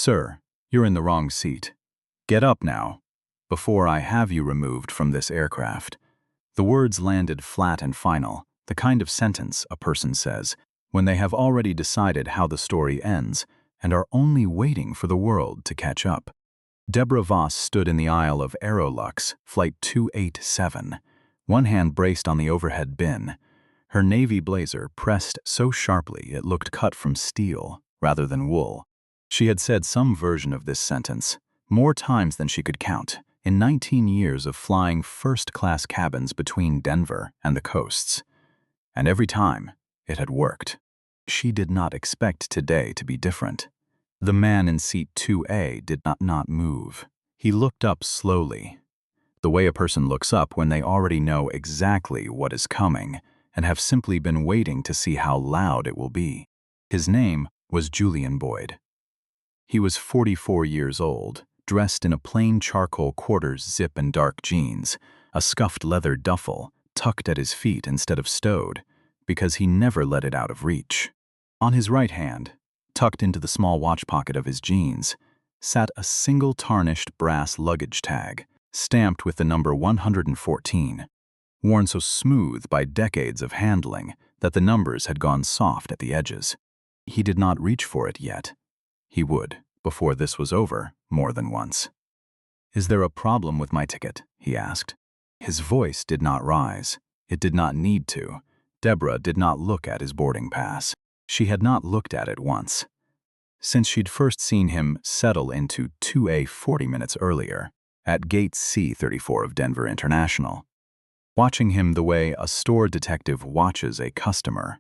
"Sir, you're in the wrong seat. Get up now, before I have you removed from this aircraft." The words landed flat and final, the kind of sentence a person says when they have already decided how the story ends and are only waiting for the world to catch up. Deborah Voss stood in the aisle of AeroLuxe Flight 287, one hand braced on the overhead bin. Her navy blazer pressed so sharply it looked cut from steel rather than wool. She had said some version of this sentence more times than she could count in 19 years of flying first-class cabins between Denver and the coasts. And every time, it had worked. She did not expect today to be different. The man in seat 2A did not move. He looked up slowly, the way a person looks up when they already know exactly what is coming and have simply been waiting to see how loud it will be. His name was Julian Boyd. He was 44 years old, dressed in a plain charcoal quarters zip and dark jeans, a scuffed leather duffel tucked at his feet instead of stowed, because he never let it out of reach. On his right hand, tucked into the small watch pocket of his jeans, sat a single tarnished brass luggage tag, stamped with the number 114, worn so smooth by decades of handling that the numbers had gone soft at the edges. He did not reach for it yet. He would, before this was over, more than once. "Is there a problem with my ticket?" he asked. His voice did not rise. It did not need to. Deborah did not look at his boarding pass. She had not looked at it once, since she'd first seen him settle into 2A 40 minutes earlier, at Gate C-34 of Denver International. Watching him the way a store detective watches a customer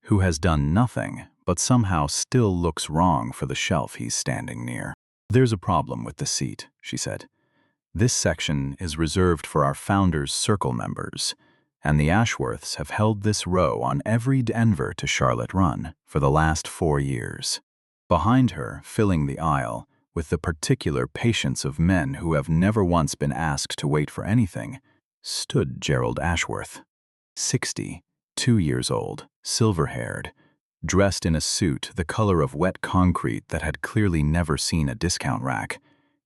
who has done nothing but somehow still looks wrong for the shelf he's standing near. "There's a problem with the seat," she said. "This section is reserved for our Founders Circle members, and the Ashworths have held this row on every Denver to Charlotte run for the last 4 years. Behind her, filling the aisle, with the particular patience of men who have never once been asked to wait for anything, stood Gerald Ashworth, 60, 2 years old, silver-haired, dressed in a suit the color of wet concrete that had clearly never seen a discount rack.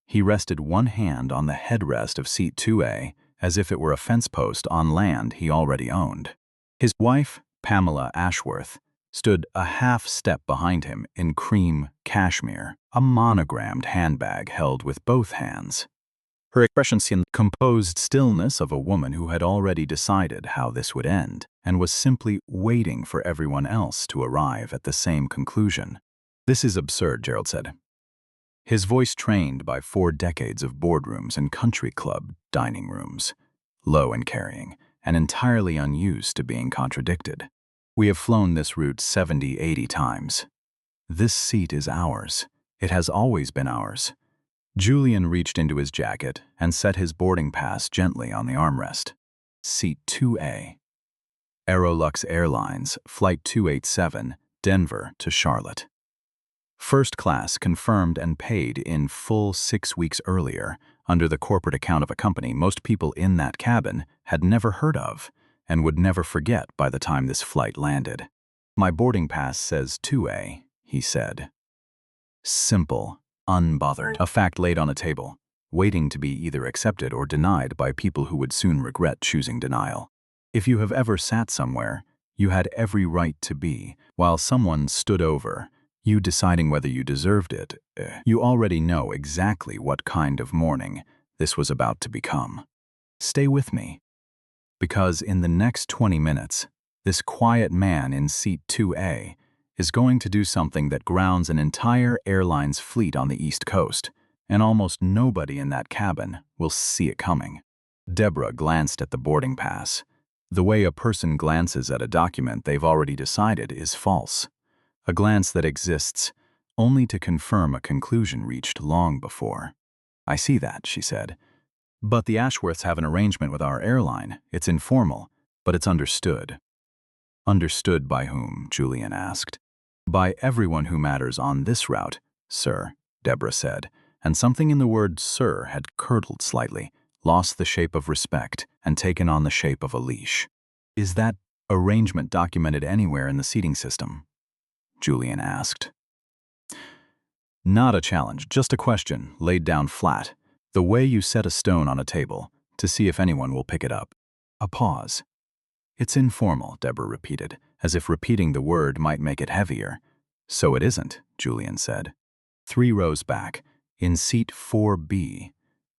He rested one hand on the headrest of seat 2A, as if it were a fence post on land he already owned. His wife, Pamela Ashworth, stood a half step behind him in cream cashmere, a monogrammed handbag held with both hands. Her expression seemed the composed stillness of a woman who had already decided how this would end and was simply waiting for everyone else to arrive at the same conclusion. "This is absurd," Gerald said, his voice trained by 4 decades of boardrooms and country club dining rooms, low and carrying, and entirely unused to being contradicted. "We have flown this route 70, 80 times. This seat is ours. It has always been ours." Julian reached into his jacket and set his boarding pass gently on the armrest. "Seat 2A. AeroLuxe Airlines, Flight 287, Denver to Charlotte." First class confirmed and paid in full 6 weeks earlier, under the corporate account of a company most people in that cabin had never heard of and would never forget by the time this flight landed. "My boarding pass says 2A, he said. Simple, unbothered, a fact laid on a table, waiting to be either accepted or denied by people who would soon regret choosing denial. If you have ever sat somewhere, you had every right to be, while someone stood over, you deciding whether you deserved it. You already know exactly what kind of morning this was about to become. Stay with me, because in the next 20 minutes, this quiet man in seat 2A is going to do something that grounds an entire airline's fleet on the East Coast, and almost nobody in that cabin will see it coming." Deborah glanced at the boarding pass, the way a person glances at a document they've already decided is false. A glance that exists only to confirm a conclusion reached long before. "I see that," she said. "But the Ashworths have an arrangement with our airline. It's informal, but it's understood." "Understood by whom?" Julian asked. "By everyone who matters on this route, sir," Deborah said, and something in the word sir had curdled slightly, lost the shape of respect, and taken on the shape of a leash. "Is that arrangement documented anywhere in the seating system?" Julian asked. Not a challenge, just a question, laid down flat. The way you set a stone on a table, to see if anyone will pick it up. A pause. It's informal, Deborah repeated, as if repeating the word might make it heavier. So it isn't, Julian said. 3 rows back, in seat 4B,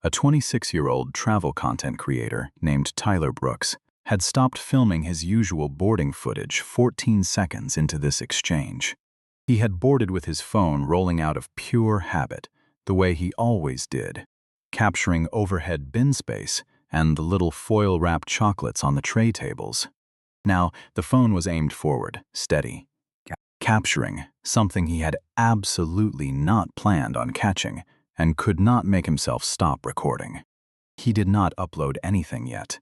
a 26-year-old travel content creator named Tyler Brooks had stopped filming his usual boarding footage 14 seconds into this exchange. He had boarded with his phone rolling out of pure habit, the way he always did, capturing overhead bin space and the little foil-wrapped chocolates on the tray tables. Now, the phone was aimed forward, steady, capturing something he had absolutely not planned on catching and could not make himself stop recording. He did not upload anything yet.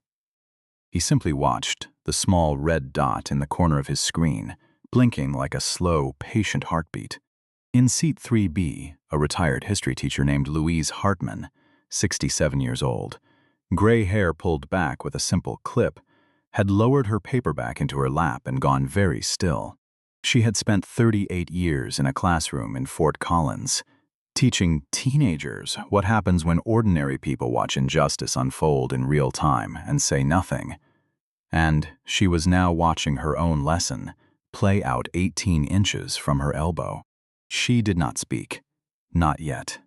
He simply watched the small red dot in the corner of his screen, blinking like a slow, patient heartbeat. In seat 3B, a retired history teacher named Louise Hartman, 67 years old, gray hair pulled back with a simple clip, had lowered her paperback into her lap and gone very still. She had spent 38 years in a classroom in Fort Collins, teaching teenagers what happens when ordinary people watch injustice unfold in real time and say nothing. And she was now watching her own lesson play out 18 inches from her elbow. She did not speak. Not yet.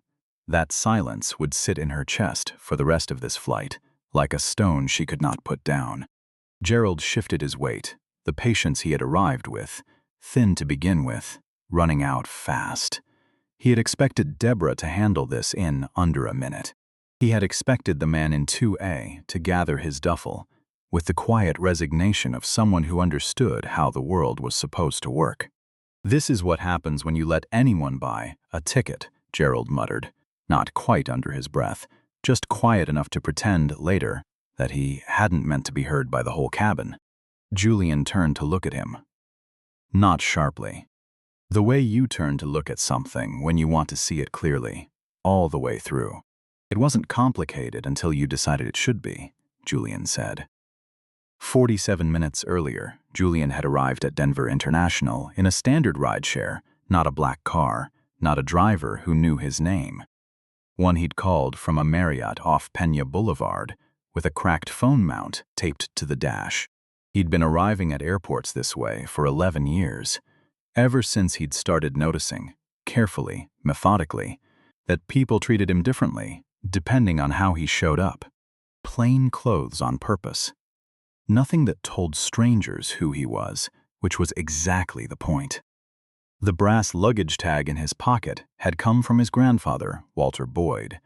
That silence would sit in her chest for the rest of this flight, like a stone she could not put down. Gerald shifted his weight, the patience he had arrived with, thin to begin with, running out fast. He had expected Deborah to handle this in under a minute. He had expected the man in 2A to gather his duffel, with the quiet resignation of someone who understood how the world was supposed to work. This is what happens when you let anyone buy a ticket, Gerald muttered, not quite under his breath, just quiet enough to pretend later that he hadn't meant to be heard by the whole cabin. Julian turned to look at him. Not sharply. The way you turn to look at something when you want to see it clearly, all the way through. It wasn't complicated until you decided it should be, Julian said. 47 minutes earlier, Julian had arrived at Denver International in a standard rideshare, not a black car, not a driver who knew his name. One he'd called from a Marriott off Pena Boulevard, with a cracked phone mount taped to the dash. He'd been arriving at airports this way for 11 years, ever since he'd started noticing, carefully, methodically, that people treated him differently, depending on how he showed up. Plain clothes on purpose. Nothing that told strangers who he was, which was exactly the point. The brass luggage tag in his pocket had come from his grandfather, Walter Boyd,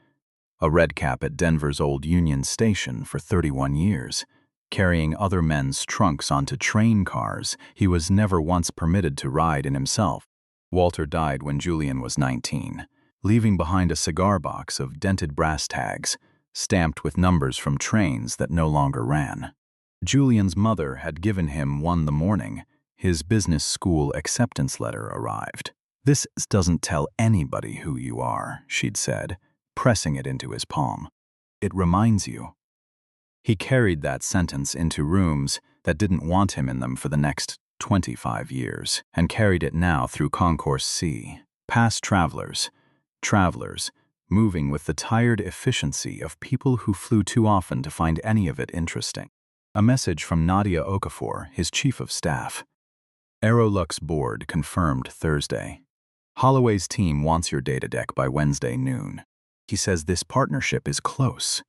a redcap at Denver's old Union Station for 31 years, carrying other men's trunks onto train cars he was never once permitted to ride in himself. Walter died when Julian was 19, leaving behind a cigar box of dented brass tags, stamped with numbers from trains that no longer ran. Julian's mother had given him one the morning his business school acceptance letter arrived. "This doesn't tell anybody who you are," she'd said, pressing it into his palm. "It reminds you." He carried that sentence into rooms that didn't want him in them for the next 25 years, and carried it now through Concourse C, past travelers, moving with the tired efficiency of people who flew too often to find any of it interesting. A message from Nadia Okafor, his chief of staff. AeroLuxe board confirmed Thursday. Holloway's team wants your data deck by Wednesday noon. He says this partnership is close.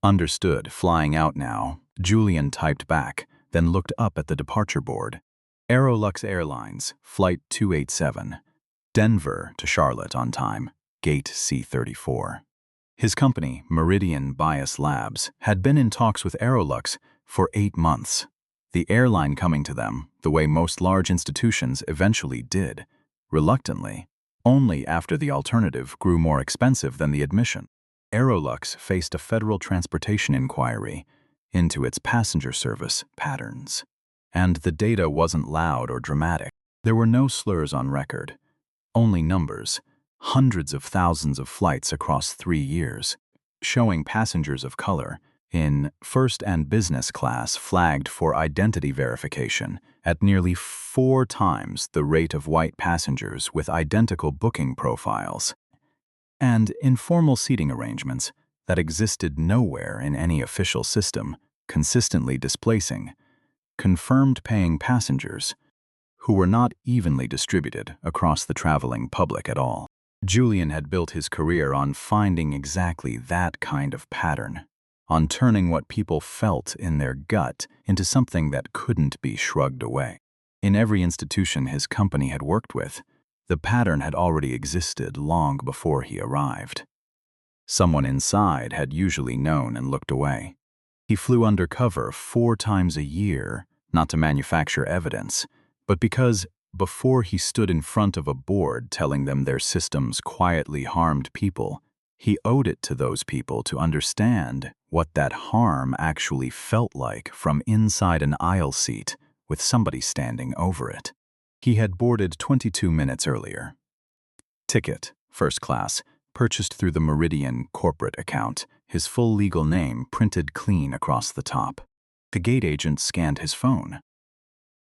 Understood, flying out now, Julian typed back, then looked up at the departure board. AeroLuxe Airlines, Flight 287, Denver to Charlotte on time, Gate C34. His company, Meridian Bias Labs, had been in talks with AeroLuxe for 8 months. The airline coming to them, the way most large institutions eventually did, reluctantly, only after the alternative grew more expensive than the admission. AeroLuxe faced a federal transportation inquiry into its passenger service patterns. And the data wasn't loud or dramatic. There were no slurs on record, only numbers, hundreds of thousands of flights across 3 years, showing passengers of color, in first and business class flagged for identity verification at nearly 4 times the rate of white passengers with identical booking profiles, and informal seating arrangements that existed nowhere in any official system, consistently displacing confirmed paying passengers who were not evenly distributed across the traveling public at all. Julian had built his career on finding exactly that kind of pattern, on turning what people felt in their gut into something that couldn't be shrugged away. In every institution his company had worked with, the pattern had already existed long before he arrived. Someone inside had usually known and looked away. He flew undercover 4 times a year, not to manufacture evidence, but because before he stood in front of a board telling them their systems quietly harmed people, he owed it to those people to understand what that harm actually felt like from inside an aisle seat with somebody standing over it. He had boarded 22 minutes earlier. Ticket, first class, purchased through the Meridian corporate account, his full legal name printed clean across the top. The gate agent scanned his phone.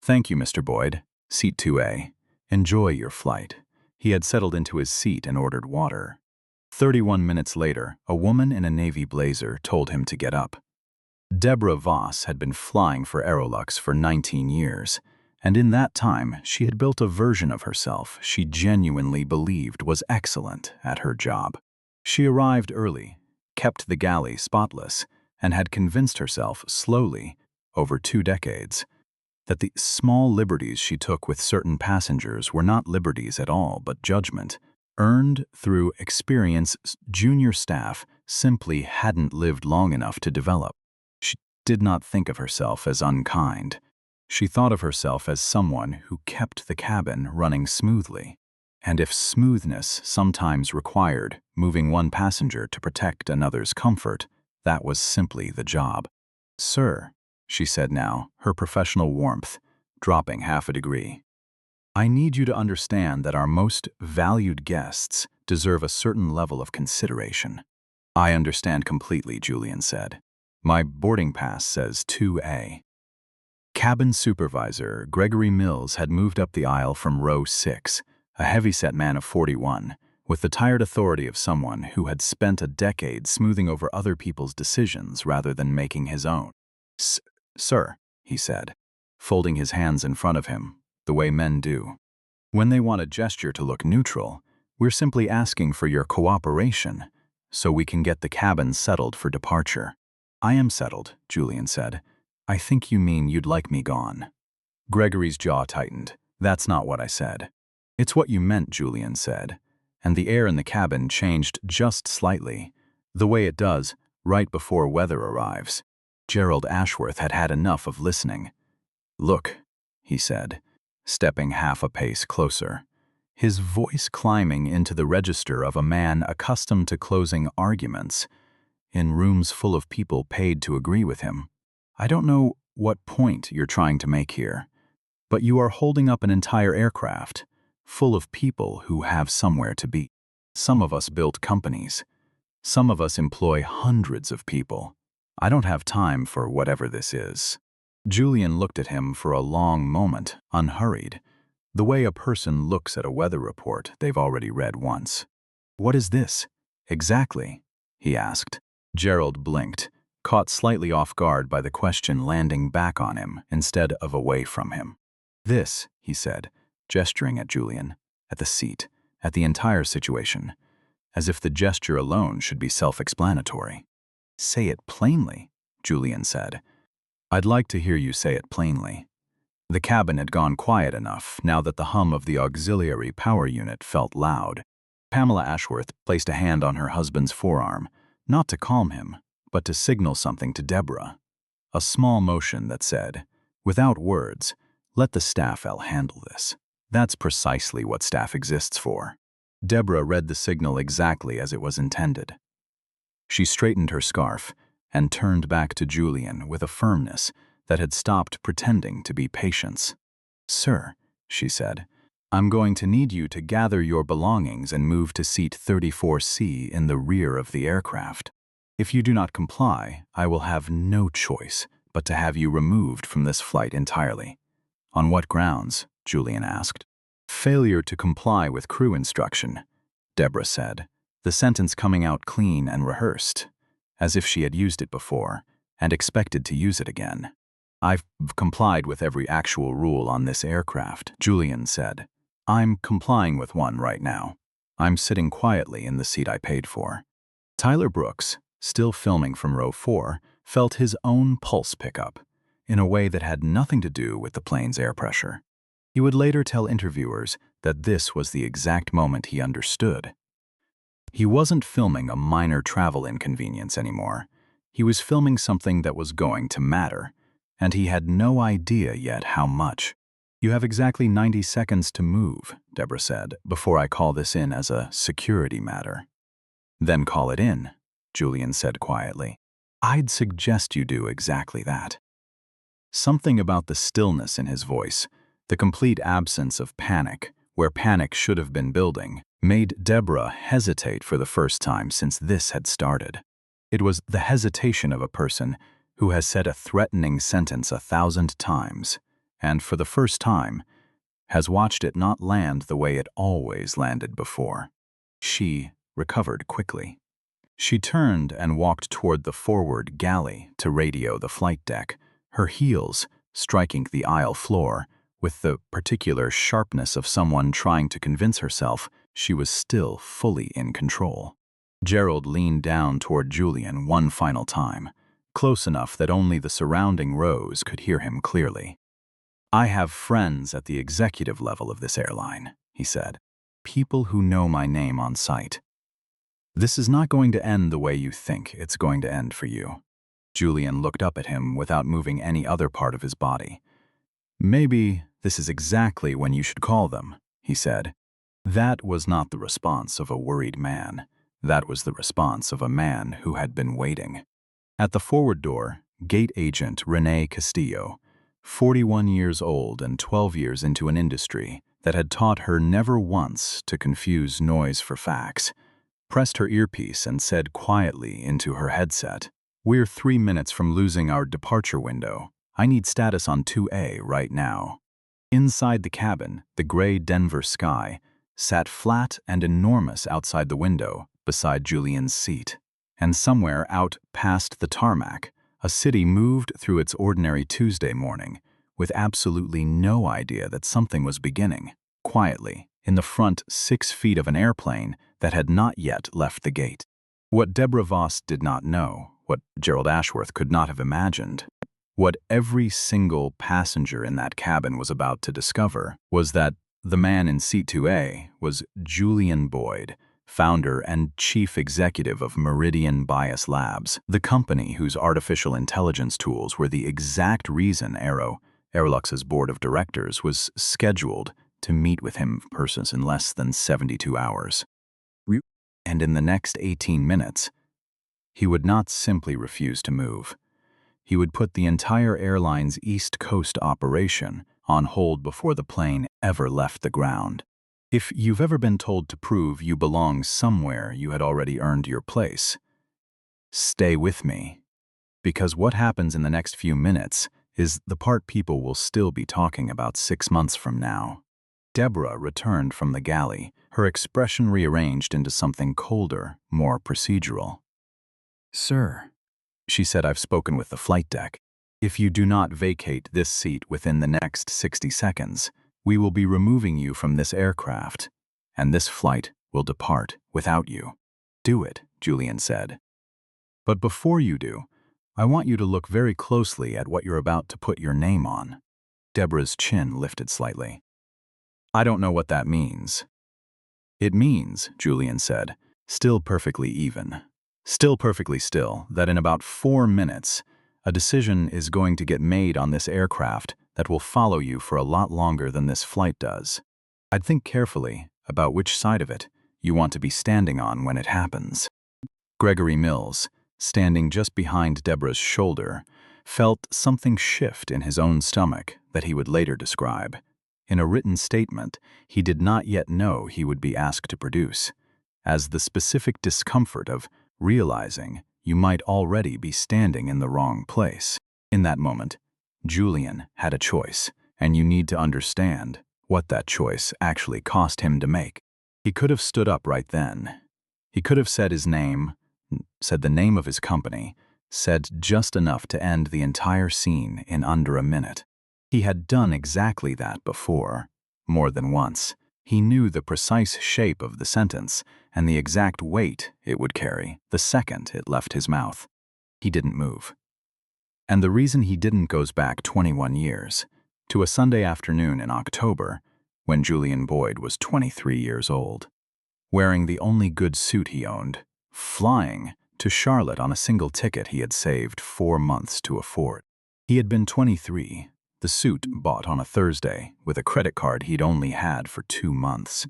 "Thank you, Mr. Boyd. Seat 2A. Enjoy your flight." He had settled into his seat and ordered water. 31 minutes later, a woman in a navy blazer told him to get up. Deborah Voss had been flying for AeroLuxe for 19 years, and in that time she had built a version of herself she genuinely believed was excellent at her job. She arrived early, kept the galley spotless, and had convinced herself slowly, over 2 decades, that the small liberties she took with certain passengers were not liberties at all but judgment, earned through experience junior staff simply hadn't lived long enough to develop. She did not think of herself as unkind. She thought of herself as someone who kept the cabin running smoothly. And if smoothness sometimes required moving one passenger to protect another's comfort, that was simply the job. "Sir," she said now, her professional warmth dropping half a degree, "I need you to understand that our most valued guests deserve a certain level of consideration." "I understand completely," Julian said. "My boarding pass says 2A. Cabin supervisor Gregory Mills had moved up the aisle from row 6, a heavyset man of 41, with the tired authority of someone who had spent a decade smoothing over other people's decisions rather than making his own. "Sir," he said, folding his hands in front of him, the way men do. "When they want a gesture to look neutral, we're simply asking for your cooperation so we can get the cabin settled for departure." "I am settled," Julian said. "I think you mean you'd like me gone." Gregory's jaw tightened. "That's not what I said." "It's what you meant," Julian said, and the air in the cabin changed just slightly, the way it does right before weather arrives. Gerald Ashworth had had enough of listening. "Look," he said, stepping half a pace closer, his voice climbing into the register of a man accustomed to closing arguments in rooms full of people paid to agree with him. "I don't know what point you're trying to make here, but you are holding up an entire aircraft full of people who have somewhere to be. Some of us build companies. Some of us employ hundreds of people. I don't have time for whatever this is." Julian looked at him for a long moment, unhurried, the way a person looks at a weather report they've already read once. "What is this, exactly?" he asked. Gerald blinked, caught slightly off guard by the question landing back on him instead of away from him. "This," he said, gesturing at Julian, at the seat, at the entire situation, as if the gesture alone should be self-explanatory. "Say it plainly," Julian said. "I'd like to hear you say it plainly." The cabin had gone quiet enough now that the hum of the auxiliary power unit felt loud. Pamela Ashworth placed a hand on her husband's forearm, not to calm him, but to signal something to Deborah. A small motion that said, without words, "Let the staff L handle this." That's precisely what staff exists for. Deborah read the signal exactly as it was intended. She straightened her scarf and turned back to Julian with a firmness that had stopped pretending to be patience. "Sir," she said, "I'm going to need you to gather your belongings and move to seat 34C in the rear of the aircraft." If you do not comply, I will have no choice but to have you removed from this flight entirely. On what grounds? Julian asked. Failure to comply with crew instruction, Deborah said, the sentence coming out clean and rehearsed, as if she had used it before and expected to use it again. I've complied with every actual rule on this aircraft, Julian said. I'm complying with one right now. I'm sitting quietly in the seat I paid for. Tyler Brooks, still filming from row 4, felt his own pulse pick up, in a way that had nothing to do with the plane's air pressure. He would later tell interviewers that this was the exact moment he understood. He wasn't filming a minor travel inconvenience anymore. He was filming something that was going to matter, and he had no idea yet how much. You have exactly 90 seconds to move, Deborah said, before I call this in as a security matter. Then call it in, Julian said quietly. I'd suggest you do exactly that. Something about the stillness in his voice, the complete absence of panic, where panic should have been building, made Deborah hesitate for the first time since this had started. It was the hesitation of a person who has said a threatening sentence 1,000 times, and for the first time, has watched it not land the way it always landed before. She recovered quickly. She turned and walked toward the forward galley to radio the flight deck, her heels striking the aisle floor with the particular sharpness of someone trying to convince herself she was still fully in control. Gerald leaned down toward Julian one final time, close enough that only the surrounding rows could hear him clearly. I have friends at the executive level of this airline, he said. People who know my name on sight. This is not going to end the way you think it's going to end for you. Julian looked up at him without moving any other part of his body. Maybe this is exactly when you should call them, he said. That was not the response of a worried man. That was the response of a man who had been waiting. At the forward door, gate agent Renee Castillo, 41 years old and 12 years into an industry that had taught her never once to confuse noise for facts, pressed her earpiece and said quietly into her headset, "We're 3 minutes from losing our departure window. I need status on 2A right now." Inside the cabin, the gray Denver sky sat flat and enormous outside the window beside Julian's seat. And somewhere out past the tarmac, a city moved through its ordinary Tuesday morning with absolutely no idea that something was beginning, quietly, in the front 6 feet of an airplane that had not yet left the gate. What Deborah Voss did not know, what Gerald Ashworth could not have imagined, what every single passenger in that cabin was about to discover, was that the man in seat 2A was Julian Boyd, founder and chief executive of Meridian Bias Labs, the company whose artificial intelligence tools were the exact reason AeroLuxe's board of directors was scheduled to meet with him in person in less than 72 hours. And in the next 18 minutes, he would not simply refuse to move. He would put the entire airline's East Coast operation on hold before the plane ever left the ground. If you've ever been told to prove you belong somewhere you had already earned your place, stay with me, because what happens in the next few minutes is the part people will still be talking about 6 months from now. Deborah returned from the galley, her expression rearranged into something colder, more procedural. "Sir," she said, "I've spoken with the flight deck. If you do not vacate this seat within the next 60 seconds, we will be removing you from this aircraft, and this flight will depart without you." "Do it," Julian said. "But before you do, I want you to look very closely at what you're about to put your name on." Deborah's chin lifted slightly. "I don't know what that means." "It means," Julian said, still perfectly even, still perfectly still, that in about 4 minutes, a decision is going to get made on this aircraft that will follow you for a lot longer than this flight does. I'd think carefully about which side of it you want to be standing on when it happens." Gregory Mills, standing just behind Deborah's shoulder, felt something shift in his own stomach that he would later describe, in a written statement he did not yet know he would be asked to produce, as the specific discomfort of realizing you might already be standing in the wrong place. In that moment, Julian had a choice, and you need to understand what that choice actually cost him to make. He could have stood up right then. He could have said his name, said the name of his company, said just enough to end the entire scene in under a minute. He had done exactly that before, more than once. He knew the precise shape of the sentence and the exact weight it would carry the second it left his mouth. He didn't move. And the reason he didn't goes back 21 years, to a Sunday afternoon in October, when Julian Boyd was 23 years old, wearing the only good suit he owned, flying to Charlotte on a single ticket he had saved 4 months to afford. He had been 23, the suit bought on a Thursday with a credit card he'd only had for 2 months.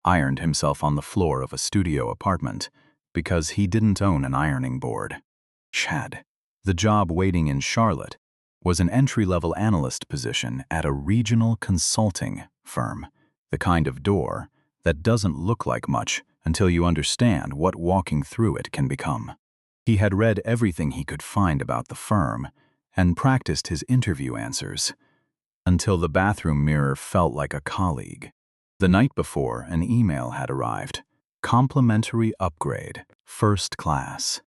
Ironed himself on the floor of a studio apartment because he didn't own an ironing board. Chad. The job waiting in Charlotte was an entry-level analyst position at a regional consulting firm, the kind of door that doesn't look like much until you understand what walking through it can become. He had read everything he could find about the firm and practiced his interview answers until the bathroom mirror felt like a colleague. The night before, an email had arrived. Complimentary upgrade, first class.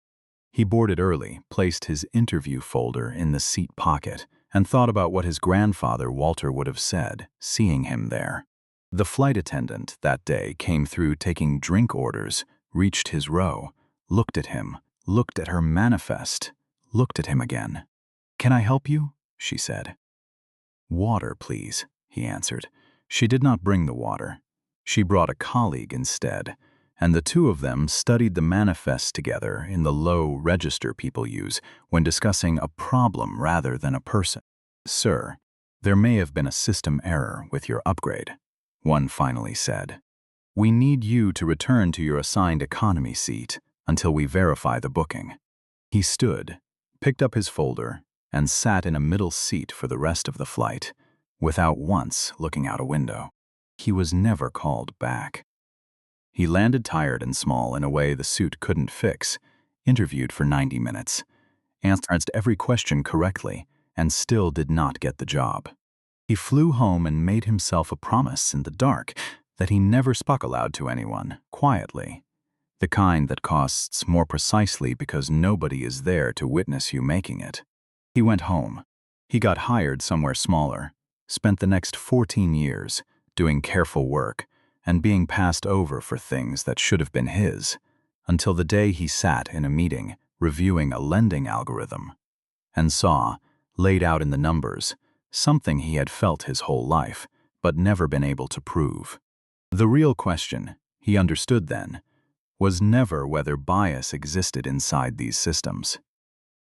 He boarded early, placed his interview folder in the seat pocket, and thought about what his grandfather Walter would have said, seeing him there. The flight attendant that day came through taking drink orders, reached his row, looked at him, looked at her manifest, looked at him again. "Can I help you?" she said. "Water, please," he answered. She did not bring the water. She brought a colleague instead, and the two of them studied the manifest together in the low register people use when discussing a problem rather than a person. "Sir, there may have been a system error with your upgrade," one finally said. "We need you to return to your assigned economy seat until we verify the booking." He stood, picked up his folder, and sat in a middle seat for the rest of the flight, without once looking out a window. He was never called back. He landed tired and small in a way the suit couldn't fix, interviewed for 90 minutes, answered every question correctly, and still did not get the job. He flew home and made himself a promise in the dark that he never spoke aloud to anyone, quietly. The kind that costs more precisely because nobody is there to witness you making it. He went home. He got hired somewhere smaller, spent the next 14 years doing careful work and being passed over for things that should have been his, until the day he sat in a meeting reviewing a lending algorithm and saw, laid out in the numbers, something he had felt his whole life but never been able to prove. The real question, he understood then, was never whether bias existed inside these systems.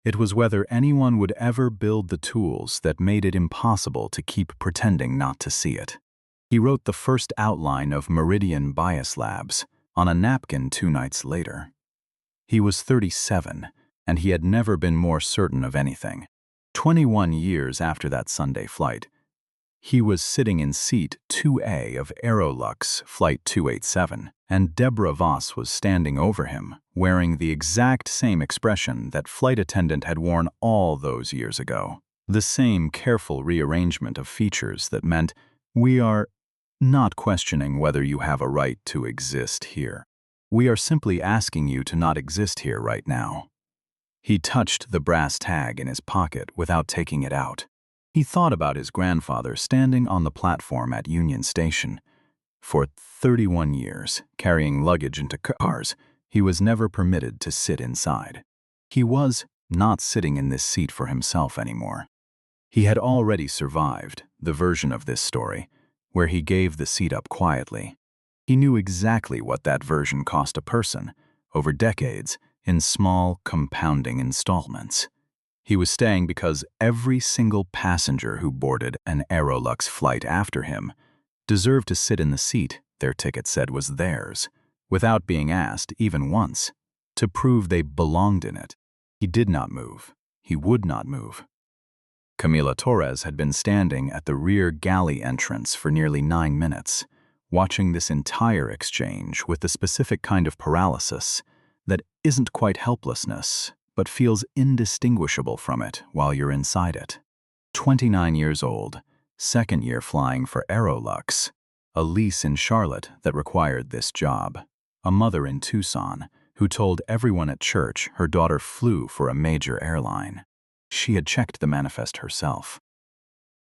It was whether anyone would ever build the tools that made it impossible to keep pretending not to see it. He wrote the first outline of Meridian Bias Labs on a napkin 2 nights later. He was 37, and he had never been more certain of anything. 21 years after that Sunday flight, he was sitting in seat 2A of AeroLuxe Flight 287, and Deborah Voss was standing over him, wearing the exact same expression that flight attendant had worn all those years ago. The same careful rearrangement of features that meant, "We are not questioning whether you have a right to exist here. We are simply asking you to not exist here right now." He touched the brass tag in his pocket without taking it out. He thought about his grandfather standing on the platform at Union Station. For 31 years, carrying luggage into cars, he was never permitted to sit inside. He was not sitting in this seat for himself anymore. He had already survived the version of this story where he gave the seat up quietly. He knew exactly what that version cost a person, over decades, in small, compounding installments. He was staying because every single passenger who boarded an AeroLuxe flight after him deserved to sit in the seat their ticket said was theirs, without being asked, even once, to prove they belonged in it. He did not move. He would not move. Camila Torres had been standing at the rear galley entrance for nearly 9 minutes, watching this entire exchange with the specific kind of paralysis that isn't quite helplessness, but feels indistinguishable from it while you're inside it. 29 years old, second year flying for AeroLuxe, a lease in Charlotte that required this job, a mother in Tucson who told everyone at church her daughter flew for a major airline. She had checked the manifest herself.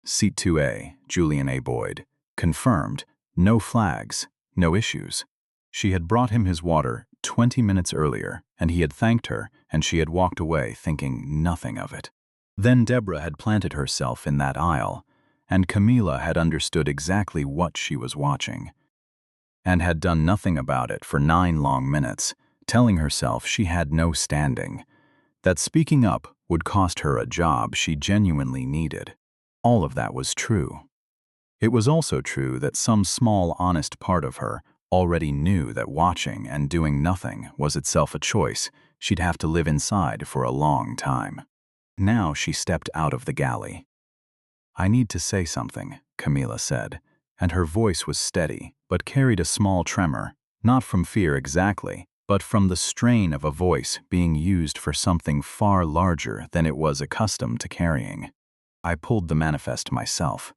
Seat 2A, Julian Boyd, confirmed, no flags, no issues. She had brought him his water 20 minutes earlier, and he had thanked her, and she had walked away thinking nothing of it. Then Deborah had planted herself in that aisle, and Camila had understood exactly what she was watching, and had done nothing about it for 9 long minutes, telling herself she had no standing, that speaking up would cost her a job she genuinely needed. All of that was true. It was also true that some small, honest part of her already knew that watching and doing nothing was itself a choice she'd have to live inside for a long time. Now she stepped out of the galley. "I need to say something," Camila said, and her voice was steady, but carried a small tremor, not from fear exactly, but from the strain of a voice being used for something far larger than it was accustomed to carrying. "I pulled the manifest myself.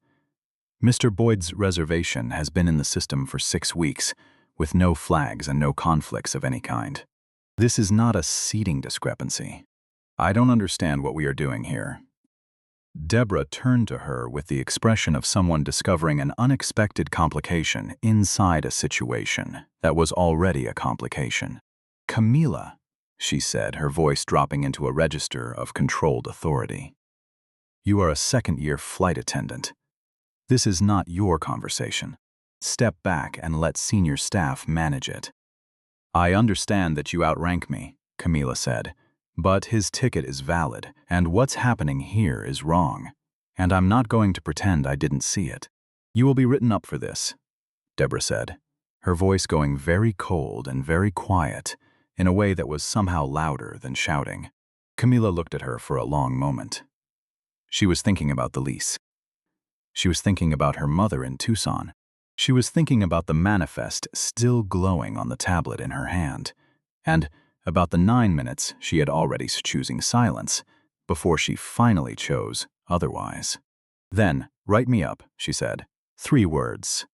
Mr. Boyd's reservation has been in the system for 6 weeks, with no flags and no conflicts of any kind. This is not a seating discrepancy. I don't understand what we are doing here." Deborah turned to her with the expression of someone discovering an unexpected complication inside a situation that was already a complication. "Camila," she said, her voice dropping into a register of controlled authority. "You are a second-year flight attendant. This is not your conversation. Step back and let senior staff manage it." "I understand that you outrank me," Camila said, "but his ticket is valid, and what's happening here is wrong. And I'm not going to pretend I didn't see it. You will be written up for this," Deborah said, her voice going very cold and very quiet in a way that was somehow louder than shouting. Camila looked at her for a long moment. She was thinking about the lease. She was thinking about her mother in Tucson. She was thinking about the manifest still glowing on the tablet in her hand, and about the 9 minutes she had already choosing silence before she finally chose otherwise. "Then, write me up," she said. 3 words.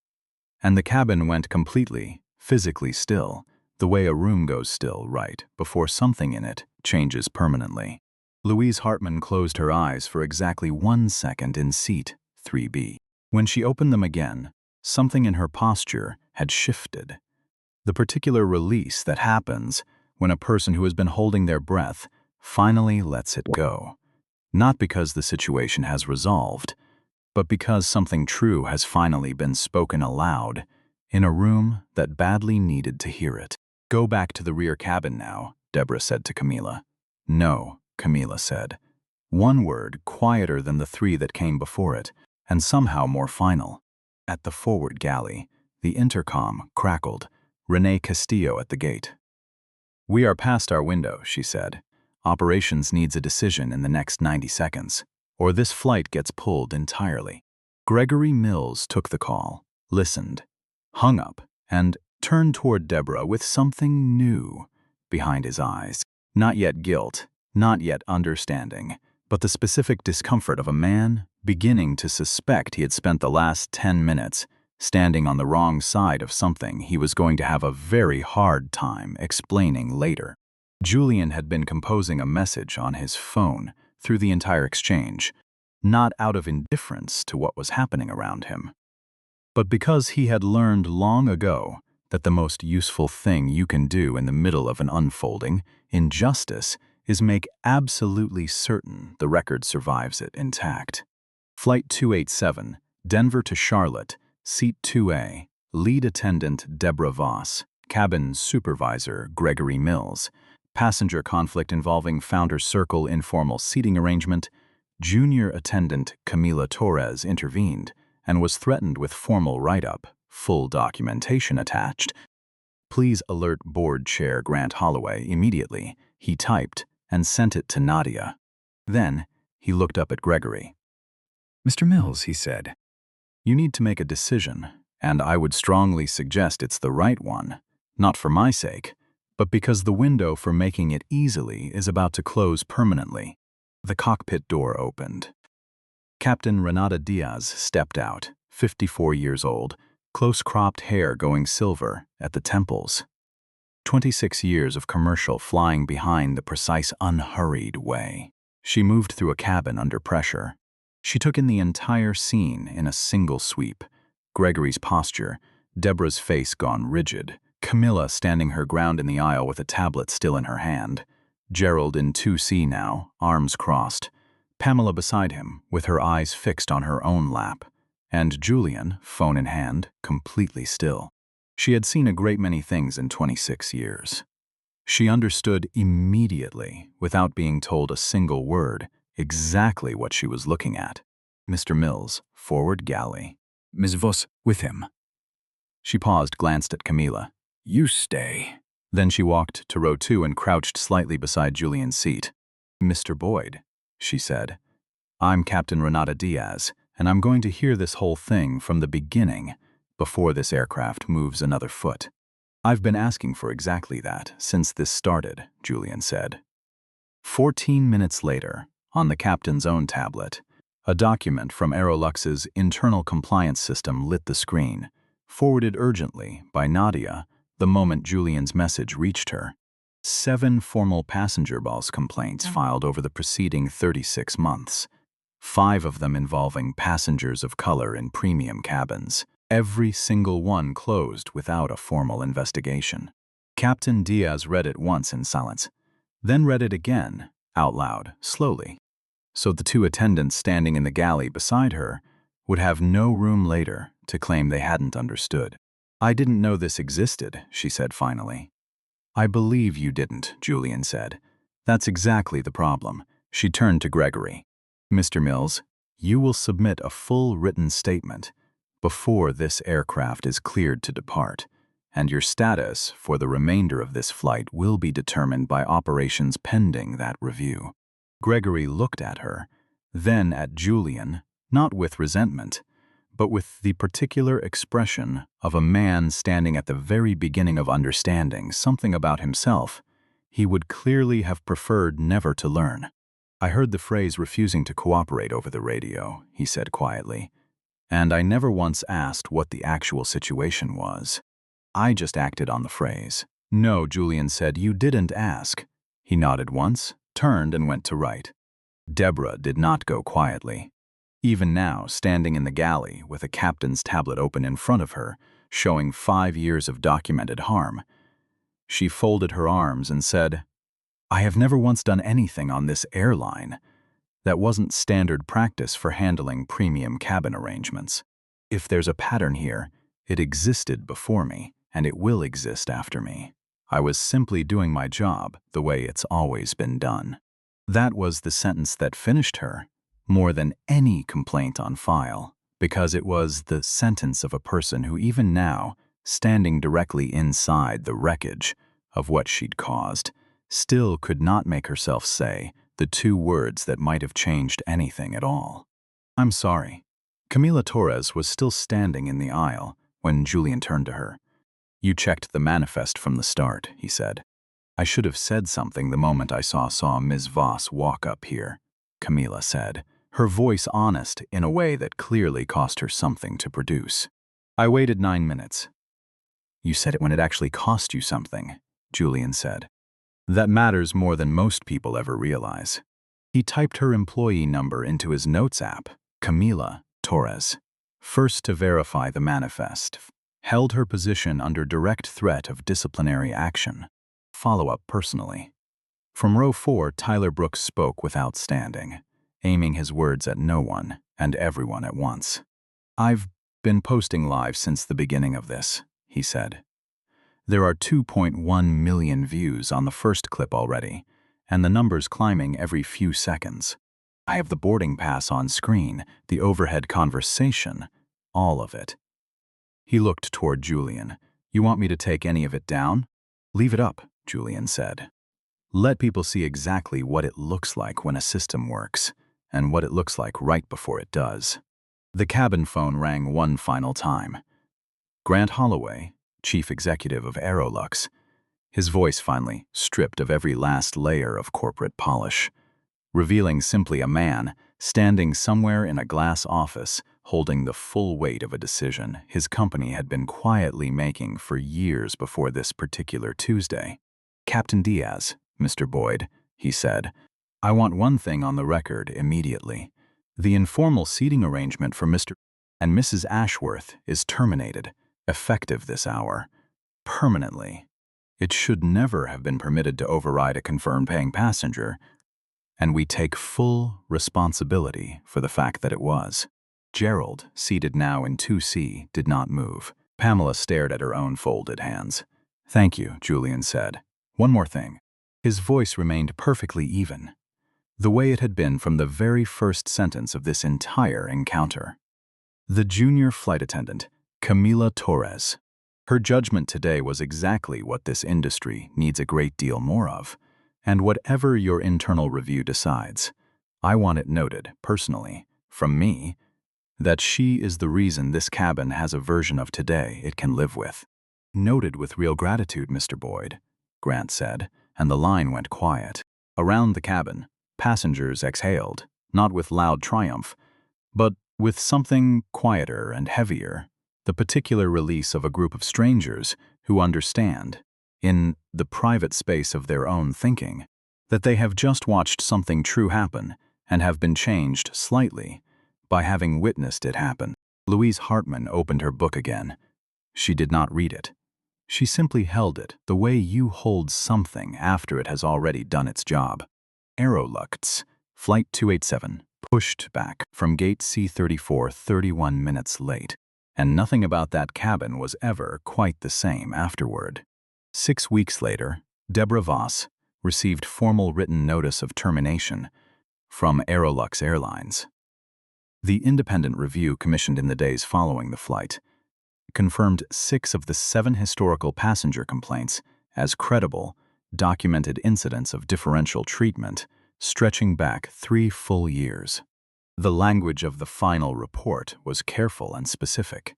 And the cabin went completely, physically still, the way a room goes still right before something in it changes permanently. Louise Hartman closed her eyes for exactly 1 second in seat 3B. When she opened them again, something in her posture had shifted. The particular release that happens when a person who has been holding their breath finally lets it go. Not because the situation has resolved, but because something true has finally been spoken aloud in a room that badly needed to hear it. "Go back to the rear cabin now," Deborah said to Camila. "No," Camila said. 1 word quieter than the 3 that came before it, and somehow more final. At the forward galley, the intercom crackled, Renee Castillo at the gate. "We are past our window," she said. "Operations needs a decision in the next 90 seconds, or this flight gets pulled entirely." Gregory Mills took the call, listened, hung up, and turned toward Deborah with something new behind his eyes. Not yet guilt, not yet understanding, but the specific discomfort of a man beginning to suspect he had spent the last 10 minutes standing on the wrong side of something he was going to have a very hard time explaining later. Julian had been composing a message on his phone through the entire exchange, not out of indifference to what was happening around him, but because he had learned long ago that the most useful thing you can do in the middle of an unfolding injustice is make absolutely certain the record survives it intact. Flight 287, Denver to Charlotte, Seat 2A, Lead Attendant Deborah Voss, Cabin Supervisor Gregory Mills, Passenger conflict involving Founder's Circle informal seating arrangement. Junior Attendant Camila Torres intervened and was threatened with formal write-up, full documentation attached. "Please alert Board Chair Grant Holloway immediately," he typed and sent it to Nadia. Then he looked up at Gregory. "Mr. Mills," he said, "you need to make a decision, and I would strongly suggest it's the right one, not for my sake, but because the window for making it easily is about to close permanently. The cockpit door opened. Captain Renata Diaz stepped out, 54 years old, close-cropped hair going silver at the temples. 26 years of commercial flying behind the precise, unhurried way. She moved through a cabin under pressure. She took in the entire scene in a single sweep. Gregory's posture, Deborah's face gone rigid, Camilla standing her ground in the aisle with a tablet still in her hand, Gerald in 2C now, arms crossed, Pamela beside him with her eyes fixed on her own lap, and Julian, phone in hand, completely still. She had seen a great many things in 26 years. She understood immediately, without being told a single word, exactly what she was looking at. Mr. Mills, forward galley. Ms. Voss, with him. She paused, glanced at Camilla. You stay. Then she walked to row 2 and crouched slightly beside Julian's seat. Mr. Boyd, she said, I'm Captain Renata Diaz, and I'm going to hear this whole thing from the beginning, before this aircraft moves another foot. I've been asking for exactly that since this started, Julian said. 14 minutes later, on the captain's own tablet, a document from AeroLuxe's internal compliance system lit the screen, forwarded urgently by Nadia the moment Julian's message reached her. 7 formal passenger balls complaints filed over the preceding 36 months, 5 of them involving passengers of color in premium cabins. Every single one closed without a formal investigation. Captain Diaz read it once in silence, then read it again, out loud, slowly, so the 2 attendants standing in the galley beside her would have no room later to claim they hadn't understood. I didn't know this existed, she said finally. I believe you didn't, Julian said. That's exactly the problem. She turned to Gregory. Mr. Mills, you will submit a full written statement before this aircraft is cleared to depart, and your status for the remainder of this flight will be determined by operations pending that review. Gregory looked at her, then at Julian, not with resentment, but with the particular expression of a man standing at the very beginning of understanding something about himself he would clearly have preferred never to learn. I heard the phrase refusing to cooperate over the radio, he said quietly, and I never once asked what the actual situation was. I just acted on the phrase. No, Julian said, you didn't ask. He nodded once, turned and went to write. Deborah did not go quietly. Even now, standing in the galley with a captain's tablet open in front of her, showing 5 years of documented harm, she folded her arms and said, I have never once done anything on this airline that wasn't standard practice for handling premium cabin arrangements. If there's a pattern here, it existed before me, and it will exist after me. I was simply doing my job the way it's always been done. That was the sentence that finished her, more than any complaint on file, because it was the sentence of a person who even now, standing directly inside the wreckage of what she'd caused, still could not make herself say the 2 words that might have changed anything at all. I'm sorry. Camila Torres was still standing in the aisle when Julian turned to her. You checked the manifest from the start, he said. I should have said something the moment I saw Ms. Voss walk up here, Camila said, her voice honest in a way that clearly cost her something to produce. I waited 9 minutes. You said it when it actually cost you something, Julian said. That matters more than most people ever realize. He typed her employee number into his notes app, Camila Torres, first to verify the manifest, held her position under direct threat of disciplinary action, follow up personally. From row 4, Tyler Brooks spoke without standing, aiming his words at no one and everyone at once. I've been posting live since the beginning of this, he said. There are 2.1 million views on the first clip already, and the numbers climbing every few seconds. I have the boarding pass on screen, the overhead conversation, all of it. He looked toward Julian. You want me to take any of it down? Leave it up, Julian said. Let people see exactly what it looks like when a system works, and what it looks like right before it does. The cabin phone rang one final time. Grant Holloway, chief executive of AeroLuxe, his voice finally stripped of every last layer of corporate polish, revealing simply a man standing somewhere in a glass office holding the full weight of a decision his company had been quietly making for years before this particular Tuesday. "Captain Diaz, Mr. Boyd," he said, "I want one thing on the record immediately. The informal seating arrangement for Mr. and Mrs. Ashworth is terminated, effective this hour, permanently. It should never have been permitted to override a confirmed paying passenger, and we take full responsibility for the fact that it was." Gerald, seated now in 2C, did not move. Pamela stared at her own folded hands. "Thank you," Julian said. "One more thing." His voice remained perfectly even, the way it had been from the very first sentence of this entire encounter. The junior flight attendant, Camila Torres. Her judgment today was exactly what this industry needs a great deal more of. And whatever your internal review decides, I want it noted, personally, from me, that she is the reason this cabin has a version of today it can live with. "Noted with real gratitude, Mr. Boyd," Grant said, and the line went quiet. Around the cabin, passengers exhaled, not with loud triumph, but with something quieter and heavier, the particular release of a group of strangers who understand, in the private space of their own thinking, that they have just watched something true happen and have been changed slightly by having witnessed it happen. Louise Hartman opened her book again. She did not read it. She simply held it the way you hold something after it has already done its job. AeroLuxe Flight 287 pushed back from gate C34 31 minutes late, and nothing about that cabin was ever quite the same afterward. 6 weeks later, Deborah Voss received formal written notice of termination from AeroLuxe Airlines. The independent review commissioned in the days following the flight confirmed 6 of the 7 historical passenger complaints as credible, documented incidents of differential treatment stretching back 3 full years. The language of the final report was careful and specific.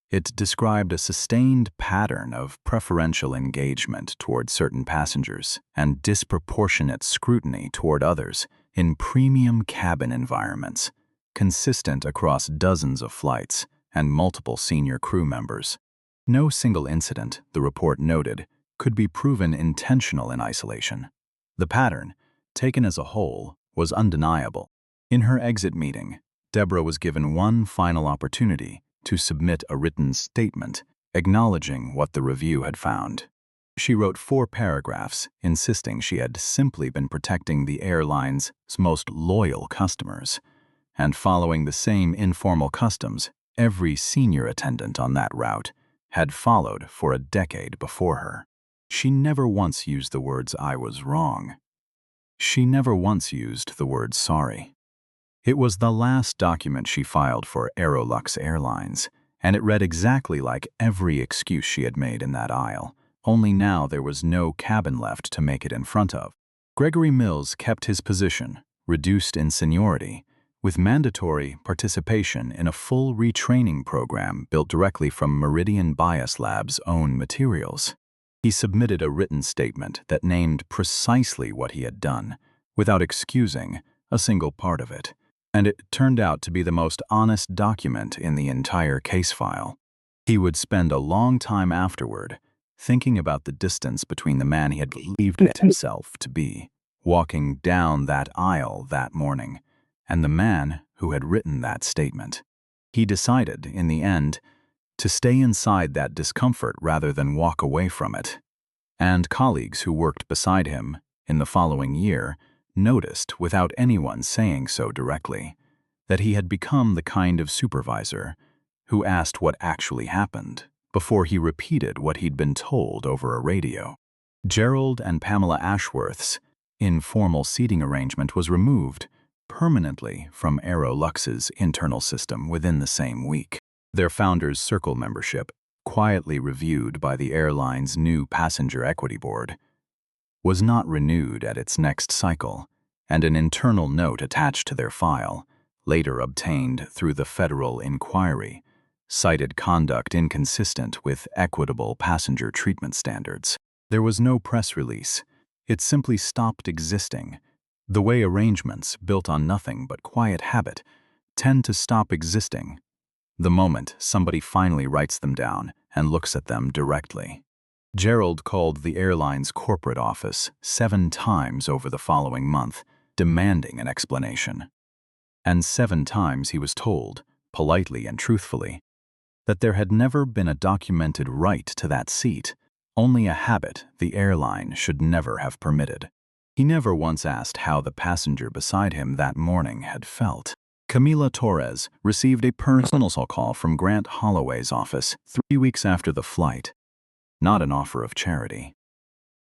It described a sustained pattern of preferential engagement toward certain passengers and disproportionate scrutiny toward others in premium cabin environments, consistent across dozens of flights and multiple senior crew members. No single incident, the report noted, could be proven intentional in isolation. The pattern, taken as a whole, was undeniable. In her exit meeting, Deborah was given one final opportunity to submit a written statement acknowledging what the review had found. She wrote 4 paragraphs insisting she had simply been protecting the airline's most loyal customers and following the same informal customs every senior attendant on that route had followed for a decade before her. She never once used the words "I was wrong." She never once used the word "sorry." It was the last document she filed for AeroLuxe Airlines, and it read exactly like every excuse she had made in that aisle, only now there was no cabin left to make it in front of. Gregory Mills kept his position, reduced in seniority, with mandatory participation in a full retraining program built directly from Meridian Bias Lab's own materials. He submitted a written statement that named precisely what he had done, without excusing a single part of it, and it turned out to be the most honest document in the entire case file. He would spend a long time afterward thinking about the distance between the man he had believed himself to be, walking down that aisle that morning, and the man who had written that statement. He decided, in the end, to stay inside that discomfort rather than walk away from it. And colleagues who worked beside him in the following year noticed, without anyone saying so directly, that he had become the kind of supervisor who asked what actually happened before he repeated what he'd been told over a radio. Gerald and Pamela Ashworth's informal seating arrangement was removed permanently from AeroLuxe's internal system within the same week. Their founder's circle membership, quietly reviewed by the airline's new passenger equity board, was not renewed at its next cycle, and an internal note attached to their file, later obtained through the federal inquiry, cited conduct inconsistent with equitable passenger treatment standards. There was no press release. It simply stopped existing. The way arrangements, built on nothing but quiet habit, tend to stop existing the moment somebody finally writes them down and looks at them directly. Gerald called the airline's corporate office 7 times over the following month, demanding an explanation. And 7 times he was told, politely and truthfully, that there had never been a documented right to that seat, only a habit the airline should never have permitted. He never once asked how the passenger beside him that morning had felt. Camila Torres received a personal call from Grant Holloway's office 3 weeks after the flight. Not an offer of charity,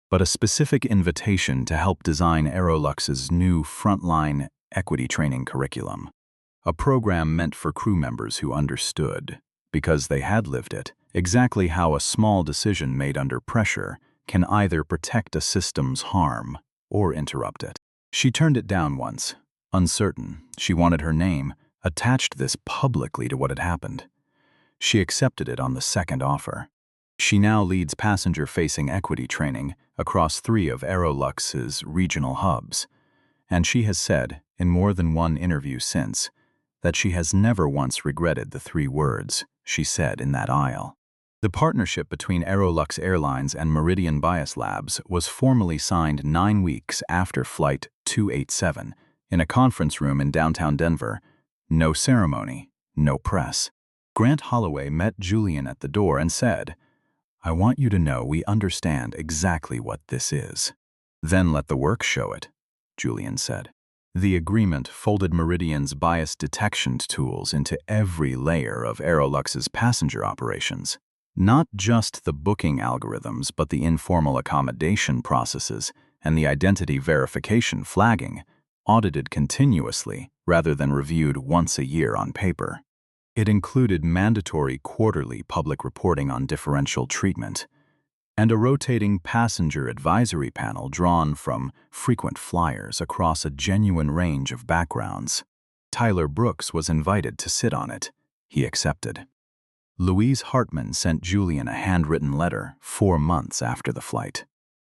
but a specific invitation to help design AeroLuxe's new frontline equity training curriculum, a program meant for crew members who understood, because they had lived it, exactly how a small decision made under pressure can either protect a system's harm or interrupt it. She turned it down once, uncertain. She wanted her name attached this publicly to what had happened. She accepted it on the second offer. She now leads passenger-facing equity training across 3 of AeroLuxe's regional hubs, and she has said, in more than one interview since, that she has never once regretted the 3 words she said in that aisle. The partnership between AeroLuxe Airlines and Meridian Bias Labs was formally signed 9 weeks after Flight 287 in a conference room in downtown Denver. No ceremony, no press. Grant Holloway met Julian at the door and said, "I want you to know we understand exactly what this is." "Then let the work show it," Julian said. The agreement folded Meridian's bias detection tools into every layer of AeroLuxe's passenger operations. Not just the booking algorithms, but the informal accommodation processes and the identity verification flagging, audited continuously rather than reviewed once a year on paper. It included mandatory quarterly public reporting on differential treatment and a rotating passenger advisory panel drawn from frequent flyers across a genuine range of backgrounds. Tyler Brooks was invited to sit on it. He accepted. Louise Hartman sent Julian a handwritten letter 4 months after the flight.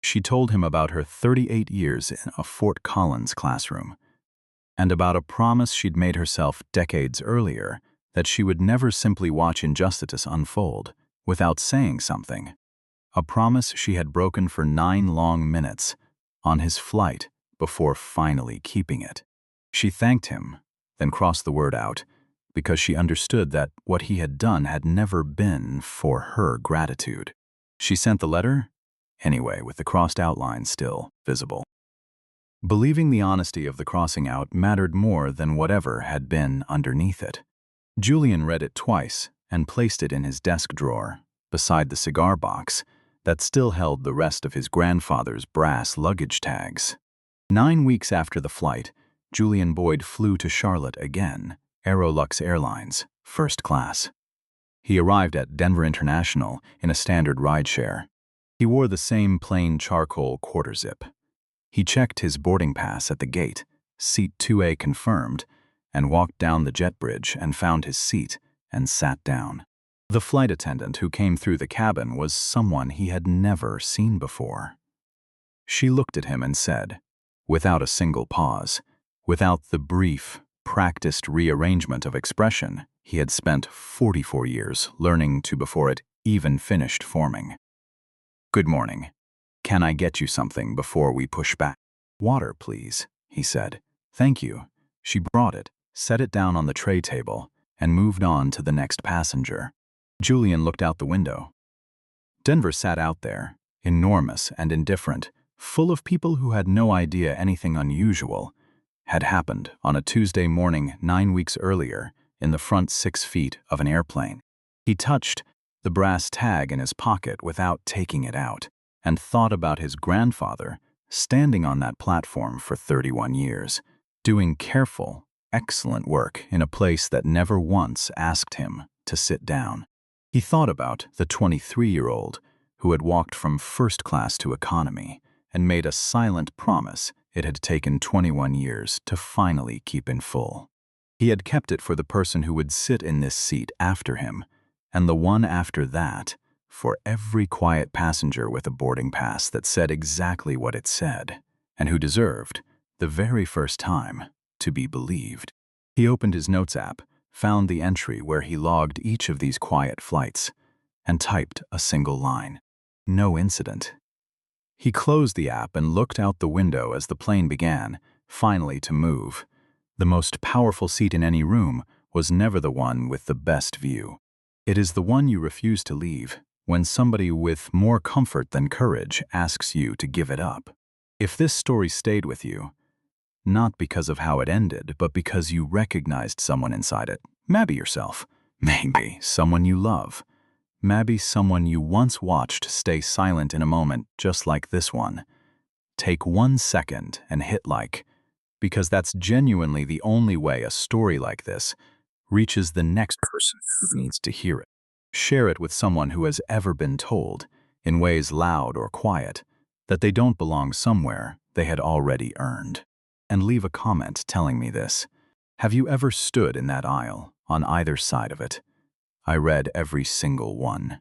She told him about her 38 years in a Fort Collins classroom and about a promise she'd made herself decades earlier that she would never simply watch injustice unfold without saying something. A promise she had broken for 9 long minutes on his flight before finally keeping it. She thanked him, then crossed the word out, because she understood that what he had done had never been for her gratitude. She sent the letter, anyway, with the crossed outline still visible. Believing the honesty of the crossing out mattered more than whatever had been underneath it. Julian read it twice and placed it in his desk drawer, beside the cigar box that still held the rest of his grandfather's brass luggage tags. 9 weeks after the flight, Julian Boyd flew to Charlotte again, AeroLuxe Airlines, first class. He arrived at Denver International in a standard rideshare. He wore the same plain charcoal quarter zip. He checked his boarding pass at the gate, seat 2A confirmed, and walked down the jet bridge and found his seat and sat down. The flight attendant who came through the cabin was someone he had never seen before. She looked at him and said, without a single pause, without the brief, practiced rearrangement of expression he had spent 44 years learning to before it even finished forming. "Good morning. Can I get you something before we push back?" "Water, please," he said. "Thank you." She brought it, set it down on the tray table, and moved on to the next passenger. Julian looked out the window. Denver sat out there, enormous and indifferent, full of people who had no idea anything unusual had happened on a Tuesday morning 9 weeks earlier in the front 6 feet of an airplane. He touched the brass tag in his pocket without taking it out and thought about his grandfather standing on that platform for 31 years, doing careful, excellent work in a place that never once asked him to sit down. He thought about the 23-year-old who had walked from first class to economy and made a silent promise it had taken 21 years to finally keep in full. He had kept it for the person who would sit in this seat after him, and the one after that, for every quiet passenger with a boarding pass that said exactly what it said, and who deserved, the very first time, to be believed. He opened his notes app, found the entry where he logged each of these quiet flights, and typed a single line. No incident. He closed the app and looked out the window as the plane began, finally to move. The most powerful seat in any room was never the one with the best view. It is the one you refuse to leave when somebody with more comfort than courage asks you to give it up. If this story stayed with you, not because of how it ended, but because you recognized someone inside it, maybe yourself, maybe someone you love, maybe someone you once watched stay silent in a moment just like this one, take 1 second and hit like, because that's genuinely the only way a story like this reaches the next person who needs to hear it. Share it with someone who has ever been told, in ways loud or quiet, that they don't belong somewhere they had already earned. And leave a comment telling me this. Have you ever stood in that aisle, on either side of it? I read every single one.